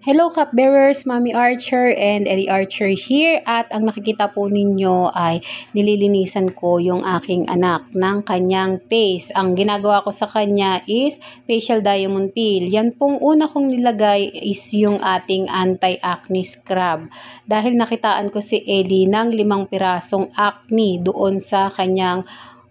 Hello cupbearers, Mami Archer and Eddie Archer here at ang nakikita po ninyo ay nililinisan ko yung aking anak ng kanyang face. Ang ginagawa ko sa kanya is facial diamond peel. Yan pong una kong nilagay is yung ating anti-acne scrub. Dahil nakitaan ko si Ellie ng 5 pirasong acne doon sa kanyang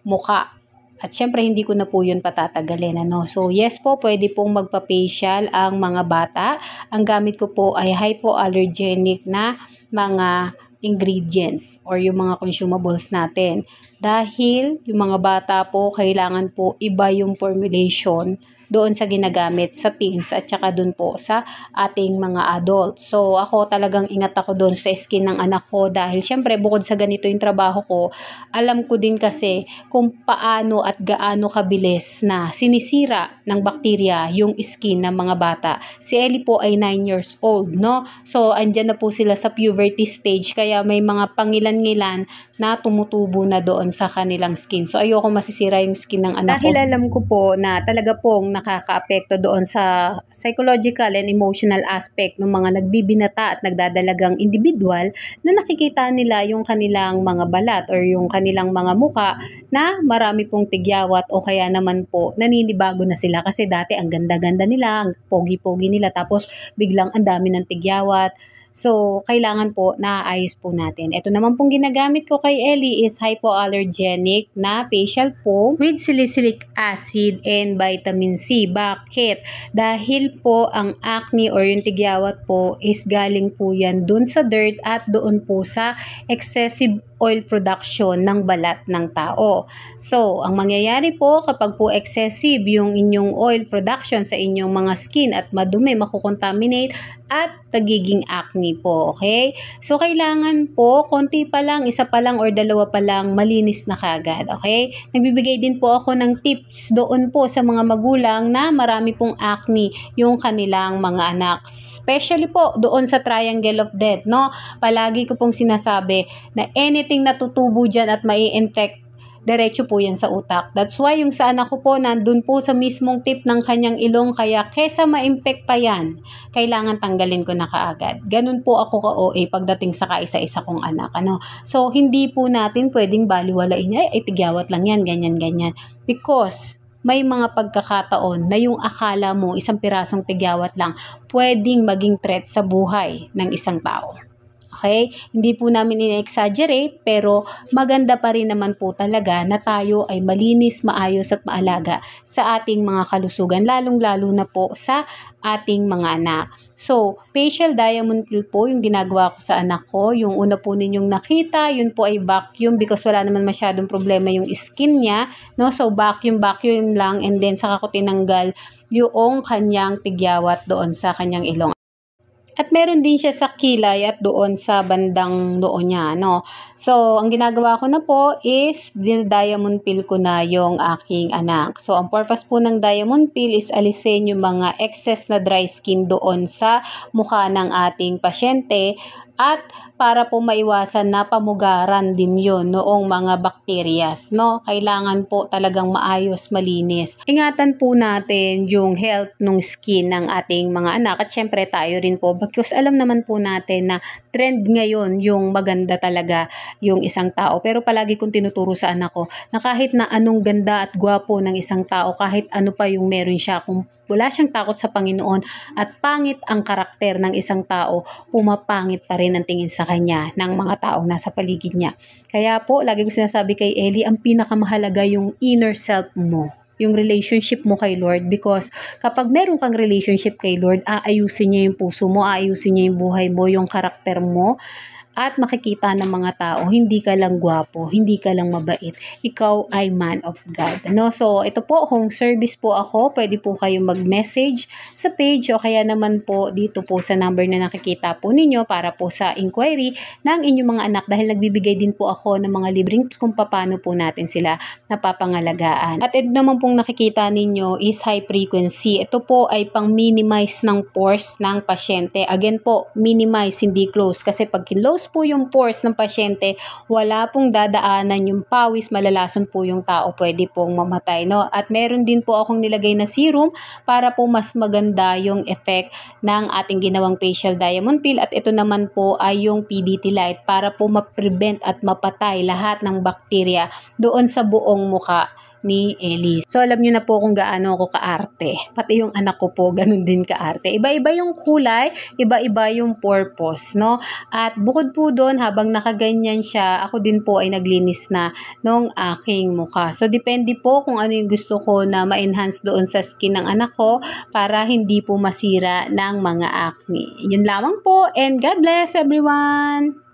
muka. At syempre hindi ko na po yun patatagalin. So yes po, pwede pong magpa-facial ang mga bata. Ang gamit ko po ay hypoallergenic na mga ingredients or yung mga consumables natin. Dahil yung mga bata po kailangan po iba yung formulation doon sa ginagamit sa teens at saka doon po sa ating mga adult. So ako talagang ingat ako doon sa skin ng anak ko dahil syempre bukod sa ganito yung trabaho ko, alam ko din kasi kung paano at gaano kabilis na sinisira ng bakterya yung skin ng mga bata. Si Ellie po ay 9 years old, no? So andyan na po sila sa puberty stage kaya may mga pangilan-ngilan na tumutubo na doon sa kanilang skin. So ayoko masisira yung skin ng anak ko. Dahil alam ko po na talaga pong nakakaapekto doon sa psychological and emotional aspect ng mga nagbibinata at nagdadalagang individual na nakikita nila yung kanilang mga balat or yung kanilang mga muka na marami pong tigyawat o kaya naman po naninibago na sila kasi dati ang ganda-ganda nila, ang pogi-pogi nila tapos biglang ang dami ng tigyawat. So, kailangan po naayos po natin. Ito naman pong ginagamit ko kay Ellie is hypoallergenic na facial foam with salicylic acid and vitamin C. Bakit? Dahil po ang acne or yung tigyawat po is galing po yan dun sa dirt at doon po sa excessive oil production ng balat ng tao. So, ang mangyayari po kapag po excessive yung inyong oil production sa inyong mga skin at madumi, makukontaminate at nagiging acne po, okay? So, kailangan po, konti pa lang, isa pa lang or dalawa pa lang, malinis na kagad, okay? Nagbibigay din po ako ng tips doon po sa mga magulang na marami pong acne yung kanilang mga anak. Especially po doon sa triangle of death, no? Palagi ko pong sinasabi na anything na tutubo dyan at mai-infect, diretso po yan sa utak. That's why yung sa anak ko po, nandun po sa mismong tip ng kanyang ilong, kaya kesa ma-infect pa yan, kailangan tanggalin ko na kaagad. Ganun po ako ka-OA pagdating sa kaisa-isa kong anak. So, hindi po natin pwedeng baliwalain, ay tigyawat lang yan, ganyan-ganyan. Because, may mga pagkakataon na yung akala mo isang pirasong tigyawat lang, pwedeng maging threat sa buhay ng isang tao. Okay? Hindi po namin in-exaggerate pero maganda pa rin naman po talaga na tayo ay malinis, maayos at maalaga sa ating mga kalusugan, lalong-lalo na po sa ating mga anak. So, facial diamond peel po yung ginagawa ko sa anak ko. Yung una po ninyong nakita, yun po ay vacuum because wala naman masyadong problema yung skin niya. No? So, vacuum lang and then saka ko tinanggal yung kanyang tigyawat doon sa kanyang ilong. At meron din siya sa kilay at doon sa bandang noo niya, no? So, ang ginagawa ko na po is diamond peel ko na yung aking anak. So, ang purpose po ng diamond peel is alisin yung mga excess na dry skin doon sa mukha ng ating pasyente at para po maiwasan na pamugaran din yun noong mga bakteryas, no? Kailangan po talagang maayos, malinis. Ingatan po natin yung health ng skin ng ating mga anak at syempre tayo rin po because alam naman po natin na trend ngayon yung maganda talaga yung isang tao. Pero palagi kong tinuturo sa anak ko na kahit na anong ganda at gwapo ng isang tao, kahit ano pa yung meron siya, kung wala siyang takot sa Panginoon at pangit ang karakter ng isang tao, pumapangit pa rin ang tingin sa kanya ng mga taong nasa paligid niya. Kaya po, lagi ko sinasabi kay Ellie, ang pinakamahalaga yung inner self mo, yung relationship mo kay Lord, because kapag meron kang relationship kay Lord, aayusin niya yung puso mo, aayusin niya yung buhay mo, yung karakter mo, at makikita ng mga tao, hindi ka lang gwapo, hindi ka lang mabait, ikaw ay man of God. So, ito po, home service po ako, pwede po kayo mag-message sa page o kaya naman po dito po sa number na nakikita po ninyo para po sa inquiry ng inyong mga anak dahil nagbibigay din po ako ng mga libreng tips kung paano po natin sila napapangalagaan. At ito naman pong nakikita ninyo is high frequency. Ito po ay pang-minimize ng pores ng pasyente. Again po, minimize, hindi close. Kasi pag close close po yung pores ng pasyente, wala pong dadaanan yung pawis, malalason po yung tao, pwede pong mamatay, no? At meron din po akong nilagay na serum para po mas maganda yung effect ng ating ginawang facial diamond peel. At ito naman po ay yung PDT Light para po ma-prevent at mapatay lahat ng bakterya doon sa buong muka ni Ellie. So alam niyo na po kung gaano ako kaarte. Pati yung anak ko po ganun din kaarte. Iba-iba yung kulay, iba-iba yung purpose, no? At bukod po doon, habang nakaganyan siya, ako din po ay naglinis na ng aking mukha. So depende po kung ano yung gusto ko na ma-enhance doon sa skin ng anak ko para hindi po masira ng mga acne. Yun lamang po, and God bless everyone!